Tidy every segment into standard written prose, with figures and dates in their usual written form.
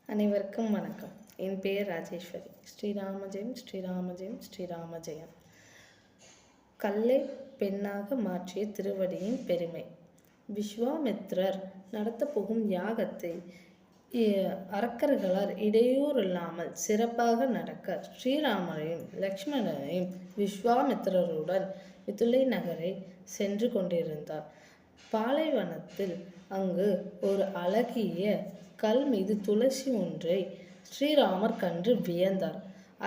அனைவருக்கும் வணக்கம். என் பெயர் ராஜேஸ்வரி. ஸ்ரீராம ஜெயம், ஸ்ரீராம ஜெயம், ஸ்ரீராம ஜெயம். கல்லை பெண்ணாக மாற்றிய திருவடியின் பெருமை. விஸ்வாமித்திரர் நடத்தப்போகும் யாகத்தை அரக்கர்களால் இடையூறு இல்லாமல் சிறப்பாக நடக்க ஸ்ரீராமரையும் லக்ஷ்மணனையும் விஸ்வாமித்திரருடன் மிதிலை நகரை சென்று கொண்டிருந்தார். பாலைவனத்தில் அங்கு ஒரு அழகிய கல் மீது துளசி ஒன்றை ஸ்ரீராமர் கண்டு வியந்தார்.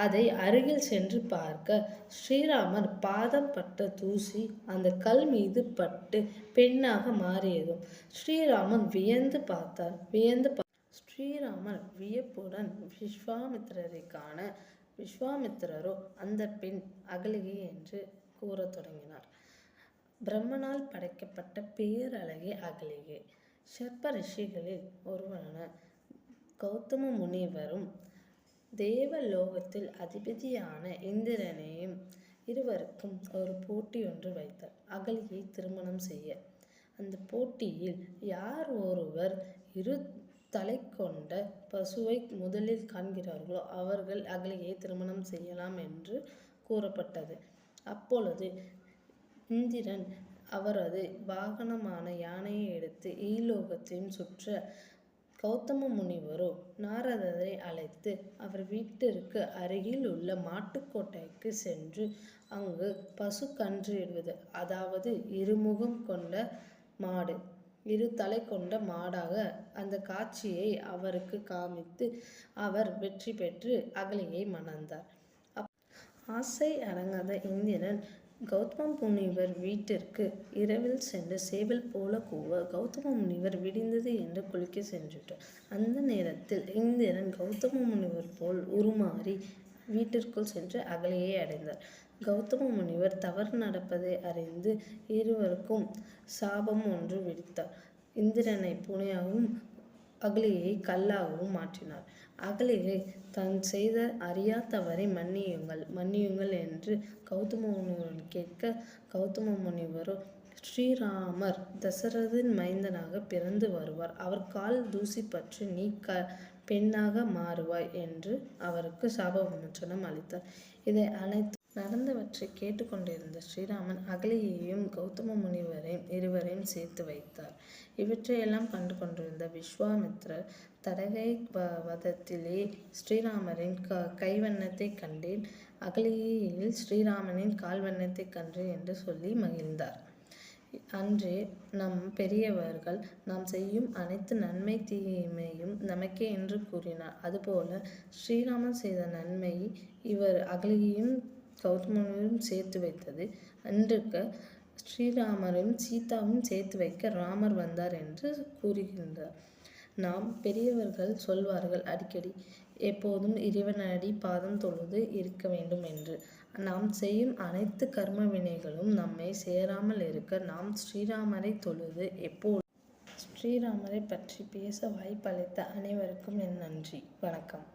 அதை அருகில் சென்று பார்க்க ஸ்ரீராமர் பாதம் பட்ட தூசி அந்த கல் மீது பட்டு பெண்ணாக மாறியதும் ஸ்ரீராமர் வியந்து பார்த்தார். ஸ்ரீராமர் வியப்புடன் விஸ்வாமித்திரரை காண விஸ்வாமித்திரரோ அந்த பெண் அகலிகை என்று கூறத் தொடங்கினார். பிரம்மனால் படைக்கப்பட்ட பேரழகே அகலிகை. சர்ப்ப ரிஷிகளில் ஒருவரான கௌதம முனிவரும் தேவலோகத்தில் அதிபதியான இந்திரனையும் இருவருக்கும் ஒரு போட்டி ஒன்று வைத்தார், அகலியை திருமணம் செய்ய. அந்த போட்டியில் யார் ஒருவர் இரு தலை கொண்ட பசுவை முதலில் காண்கிறார்களோ அவர்கள் அகலியை திருமணம் செய்யலாம் என்று கூறப்பட்டது. அப்பொழுது இந்திரன் அவரது வாகனமான யானையை எடுத்து ஈலோகத்தையும் சுற்ற கௌதம முனிவரோ நாரதரை அழைத்து அவர் வீட்டிற்கு அருகில் உள்ள மாட்டுக்கோட்டைக்கு சென்று அங்கு பசு கன்று இடுவது, அதாவது இருமுகம் கொண்ட மாடு, இரு தலை கொண்ட மாடாக அந்த காட்சியை அவருக்கு காமித்து அவர் வெற்றி பெற்று அகலியை மணந்தார். ஆசை அடங்காத இந்திரன் கௌதம முனிவர் வீட்டிற்கு இரவில் சென்று சேவல் போல கூவ கௌதம முனிவர் விடிந்தது என்று குளிக்க சென்றுட்டார். அந்த நேரத்தில் இந்திரன் கௌதம முனிவர் போல் உருமாறி வீட்டிற்குள் சென்று அகலியை அடைந்தார். கௌதம முனிவர் தவறு நடப்பதை அறிந்து இருவருக்கும் சாபம் ஒன்று விடுத்தார். இந்திரனை பூனையாகவும் அகலியை கல்லாகவும் மாற்றினார். அகலிகை தான் செய்த அறியா தவறை மன்னியுங்கள் என்று கௌதம முனிவரிடம் கேட்க கௌதம முனிவரோ ஸ்ரீராமர் தசரதின் மைந்தனாக பிறந்து வருவார், அவர் கால் தூசி பற்றி நீ பெண்ணாக மாறுவாய் என்று அவருக்கு சாப விமோசனம் அளித்தார். இதை அனைத்து நடந்தவற்றை கேட்டுக்கொண்டிருந்த ஸ்ரீராமன் அகலியையும் கௌதம முனிவரையும் இருவரையும் சேர்த்து வைத்தார். இவற்றையெல்லாம் கண்டு கொண்டிருந்த விஸ்வாமித்திரர் தடகை வதத்திலே ஸ்ரீராமரின் கைவண்ணத்தை கண்டேன், அகலியில் ஸ்ரீராமனின் கால்வண்ணத்தை கண்டேன் என்று சொல்லி மகிழ்ந்தார். அன்றே நம் பெரியவர்கள் நாம் செய்யும் அனைத்து நன்மை தீமையும் நமக்கே என்று கூறினார். அதுபோல ஸ்ரீராமன் செய்த நன்மை இவர் அகலியையும் கௌதமனையும் சேர்த்து வைத்தது. அன்றுக்கு ஸ்ரீராமரையும் சீதாவையும் சேர்த்து வைக்க ராமர் வந்தார் என்று கூறுகின்றார். நாம் பெரியவர்கள் சொல்வார்கள் அடிக்கடி, எப்போதும் இறைவனடி பாதம் தொழுது இருக்க வேண்டும் என்று. நாம் செய்யும் அனைத்து கர்ம வினைகளும் நம்மை சேராமல் இருக்க நாம் ஸ்ரீராமரை தொழுது எப்போது ஸ்ரீராமரை பற்றி பேச வாய்ப்பளித்த அனைவருக்கும் என் நன்றி. வணக்கம்.